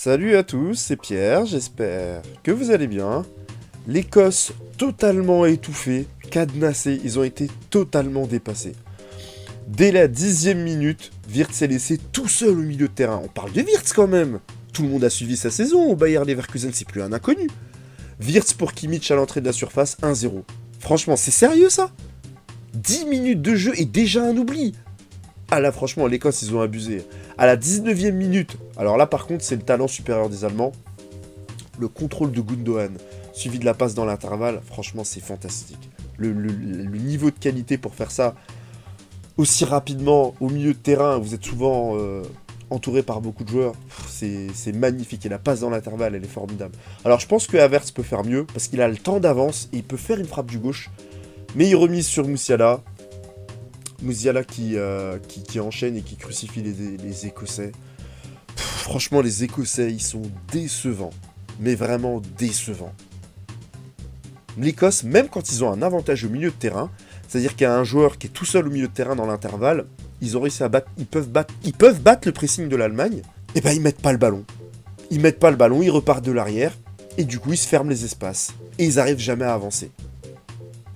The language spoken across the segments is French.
Salut à tous, c'est Pierre, j'espère que vous allez bien. L'Écosse totalement étouffée, cadenassée, ils ont été totalement dépassés. Dès la 10e minute, Wirtz est laissé tout seul au milieu de terrain. On parle de Wirtz quand même. Tout le monde a suivi sa saison au Bayer Leverkusen, c'est plus un inconnu. Wirtz pour Kimmich à l'entrée de la surface, 1-0. Franchement, c'est sérieux ça? 10 minutes de jeu et déjà un oubli. Ah là, franchement, l'Écosse, ils ont abusé. À la 19e minute, alors là, par contre, c'est le talent supérieur des Allemands. Le contrôle de Gundogan, suivi de la passe dans l'intervalle, franchement, c'est fantastique. Le niveau de qualité pour faire ça aussi rapidement au milieu de terrain, vous êtes souvent entouré par beaucoup de joueurs, c'est magnifique. Et la passe dans l'intervalle, elle est formidable. Alors, je pense que Havertz peut faire mieux, parce qu'il a le temps d'avance, et il peut faire une frappe du gauche. Mais il remise sur Musiala. Musiala qui enchaîne et qui crucifie les Écossais. Franchement, les Écossais, ils sont décevants. Mais vraiment décevants. L'Écosse, même quand ils ont un avantage au milieu de terrain, c'est-à-dire qu'il y a un joueur qui est tout seul au milieu de terrain dans l'intervalle, ils ont réussi à battre, ils peuvent battre le pressing de l'Allemagne, et ben ils mettent pas le ballon. Ils mettent pas le ballon, ils repartent de l'arrière, et du coup ils se ferment les espaces. Et ils arrivent jamais à avancer.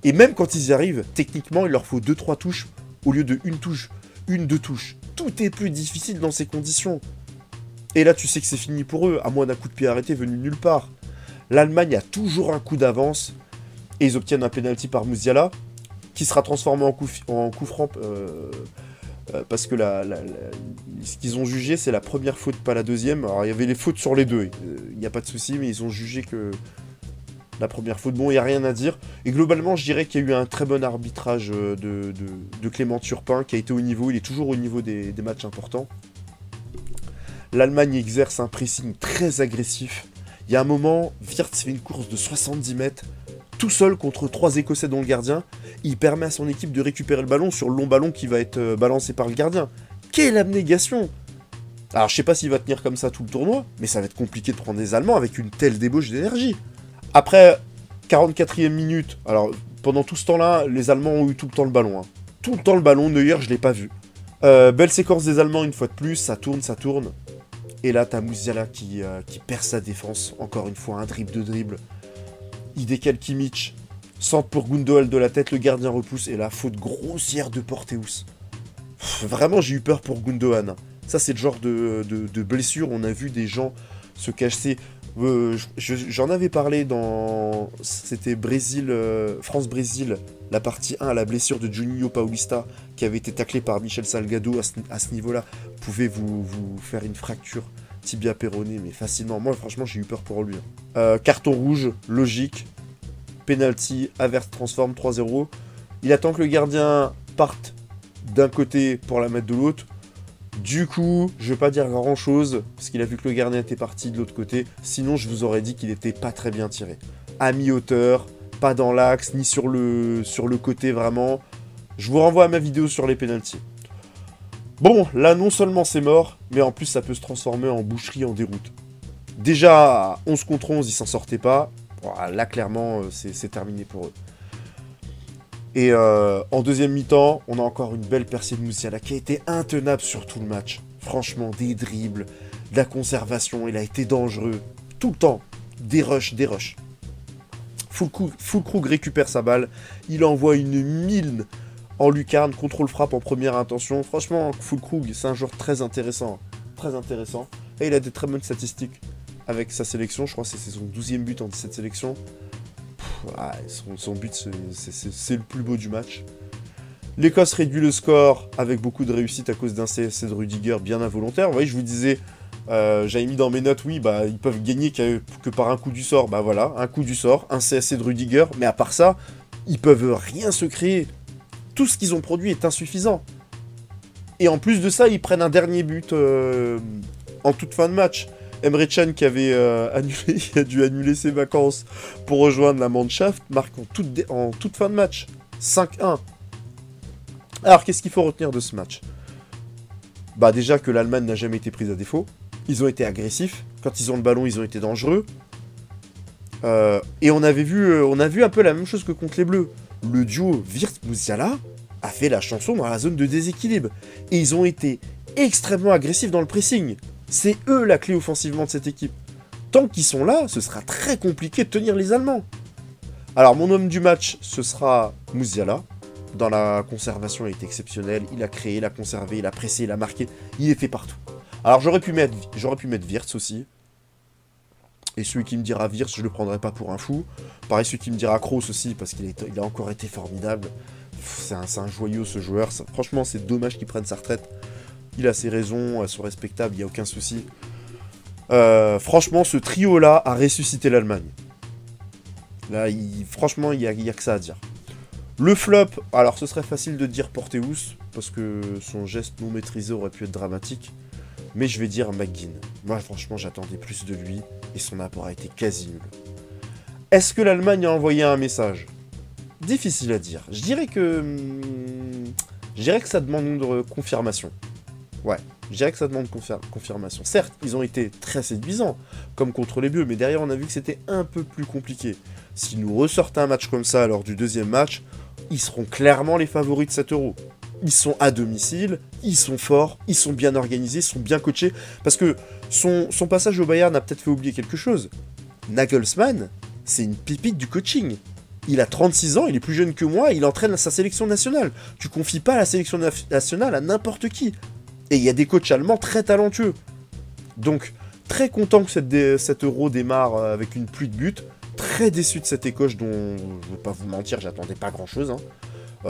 Et même quand ils y arrivent, techniquement, il leur faut 2-3 touches au lieu de une touche, 1-2 touches. Tout est plus difficile dans ces conditions. Et là, tu sais que c'est fini pour eux, à moins d'un coup de pied arrêté venu nulle part. L'Allemagne a toujours un coup d'avance, et ils obtiennent un penalty par Musiala, qui sera transformé en coup franc, parce que ce qu'ils ont jugé, c'est la première faute, pas la deuxième. Alors, il y avait les fautes sur les deux, il n'y a pas de souci, mais ils ont jugé que la première faute, bon, il n'y a rien à dire. Et globalement, je dirais qu'il y a eu un très bon arbitrage de Clément Turpin, qui a été au niveau, il est toujours au niveau des matchs importants. L'Allemagne exerce un pressing très agressif. Il y a un moment, Wirtz fait une course de 70 mètres, tout seul contre 3 Écossais dont le gardien. Il permet à son équipe de récupérer le ballon sur le long ballon qui va être balancé par le gardien. Quelle abnégation! Alors, je sais pas s'il va tenir comme ça tout le tournoi, mais ça va être compliqué de prendre des Allemands avec une telle débauche d'énergie. Après, 44e minute, alors pendant tout ce temps-là, les Allemands ont eu tout le temps le ballon. Hein. Tout le temps le ballon, Neuer, je l'ai pas vu. Belle séquence des Allemands une fois de plus, ça tourne. Et là, t'as Musiala qui perd sa défense, encore une fois, un dribble. Il décale Kimmich, centre pour Gundogan de la tête, le gardien repousse, et la faute grossière de Porteus. Vraiment, j'ai eu peur pour Gundogan. Ça, c'est le genre de blessure, on a vu des gens se cacher. J'en avais parlé dans... C'était France-Brésil, la partie 1, la blessure de Juninho Paulista, qui avait été taclé par Michel Salgado à ce niveau-là. Pouvez vous faire une fracture tibia péroné, mais facilement. Moi, franchement, j'ai eu peur pour lui. Carton rouge, logique. Penalty, Havertz transforme 3-0. Il attend que le gardien parte d'un côté pour la mettre de l'autre. Du coup, je vais pas dire grand chose, parce qu'il a vu que le gardien était parti de l'autre côté. Sinon, je vous aurais dit qu'il était pas très bien tiré. À mi-hauteur, pas dans l'axe, ni sur le côté vraiment. Je vous renvoie à ma vidéo sur les pénaltys. Bon, là, non seulement c'est mort, mais en plus, ça peut se transformer en boucherie, en déroute. Déjà, à 11 contre 11, ils s'en sortaient pas. Bon, là, clairement, c'est terminé pour eux. Et en deuxième mi-temps, on a encore une belle percée de Musiala qui a été intenable sur tout le match. Franchement, des dribbles, de la conservation, il a été dangereux. Tout le temps, des rushs. Füllkrug récupère sa balle, il envoie une mine en lucarne, contrôle frappe en première intention. Franchement, Füllkrug, c'est un joueur très intéressant. Très intéressant. Et il a des très bonnes statistiques avec sa sélection. Je crois que c'est son 12e but en 17 sélections. Son but, c'est le plus beau du match. L'Écosse réduit le score avec beaucoup de réussite à cause d'un CSC de Rudiger bien involontaire. Vous voyez, je vous disais, j'avais mis dans mes notes, oui, bah, ils peuvent gagner que par un coup du sort. Bah voilà, un coup du sort, un CSC de Rudiger. Mais à part ça, ils peuvent rien se créer. Tout ce qu'ils ont produit est insuffisant. Et en plus de ça, ils prennent un dernier but en toute fin de match. Emre Can qui avait qui a dû annuler ses vacances pour rejoindre la Mannschaft, marque en toute fin de match. 5-1. Alors, qu'est-ce qu'il faut retenir de ce match? Bah déjà que l'Allemagne n'a jamais été prise à défaut. Ils ont été agressifs. Quand ils ont le ballon, ils ont été dangereux. Et on a vu un peu la même chose que contre les Bleus. Le duo Wirtz-Musiala a fait la chanson dans la zone de déséquilibre. Et ils ont été extrêmement agressifs dans le pressing. C'est eux la clé offensivement de cette équipe. Tant qu'ils sont là, ce sera très compliqué de tenir les Allemands. Alors, mon homme du match, ce sera Musiala. Dans la conservation, il est exceptionnel. Il a créé, il a conservé, il a pressé, il a marqué. Il est fait partout. Alors, j'aurais pu mettre Wirtz aussi. Et celui qui me dira Wirtz, je le prendrai pas pour un fou. Pareil, celui qui me dira Kroos aussi, parce qu'il a encore été formidable. C'est un joyau, ce joueur. Franchement, c'est dommage qu'il prenne sa retraite. Il a ses raisons, elles sont respectables, il n'y a aucun souci. Franchement, ce trio-là a ressuscité l'Allemagne. Là, franchement, il n'y a que ça à dire. Le flop, alors ce serait facile de dire Porteus, parce que son geste non maîtrisé aurait pu être dramatique. Mais je vais dire McGinn. Moi, franchement, j'attendais plus de lui, et son apport a été quasi nul. Est-ce que l'Allemagne a envoyé un message? Difficile à dire. Je dirais que ça demande confirmation. Ouais, je dirais que ça demande confirmation. Certes, ils ont été très séduisants, comme contre les Bleus, mais derrière, on a vu que c'était un peu plus compliqué. S'ils nous ressortent un match comme ça lors du deuxième match, ils seront clairement les favoris de cet Euro. Ils sont à domicile, ils sont forts, ils sont bien organisés, ils sont bien coachés, parce que son passage au Bayern a peut-être fait oublier quelque chose. Nagelsmann, c'est une pépite du coaching. Il a 36 ans, il est plus jeune que moi, il entraîne sa sélection nationale. Tu confies pas la sélection nationale à n'importe qui. Et il y a des coachs allemands très talentueux. Donc, très content que cet Euro démarre avec une pluie de buts. Très déçu de cette Écosse dont, je ne vais pas vous mentir, j'attendais pas grand-chose. Hein.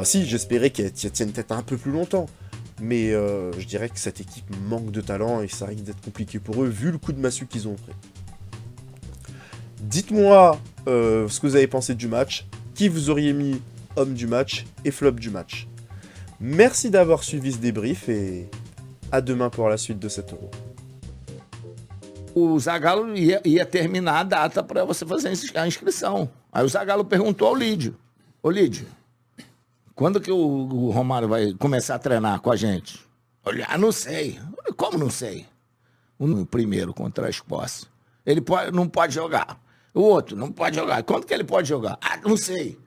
Si, j'espérais qu'elle tienne peut-être un peu plus longtemps. Mais je dirais que cette équipe manque de talent et ça risque d'être compliqué pour eux, vu le coup de massue qu'ils ont pris. Dites-moi ce que vous avez pensé du match, qui vous auriez mis homme du match et flop du match. Merci d'avoir suivi ce débrief et à demain pour la suite de cet Euro. O Zagallo ia terminar a data para você fazer a inscrição. Aí o Zagallo perguntou ao Lídio: Ô Lídio, quando que o Romário vai começar a treinar com a gente? Olha, não sei. Como não sei? O primeiro contra a Escócia. Ele não pode jogar. O outro não pode jogar. Quando que ele pode jogar? Ah, não sei.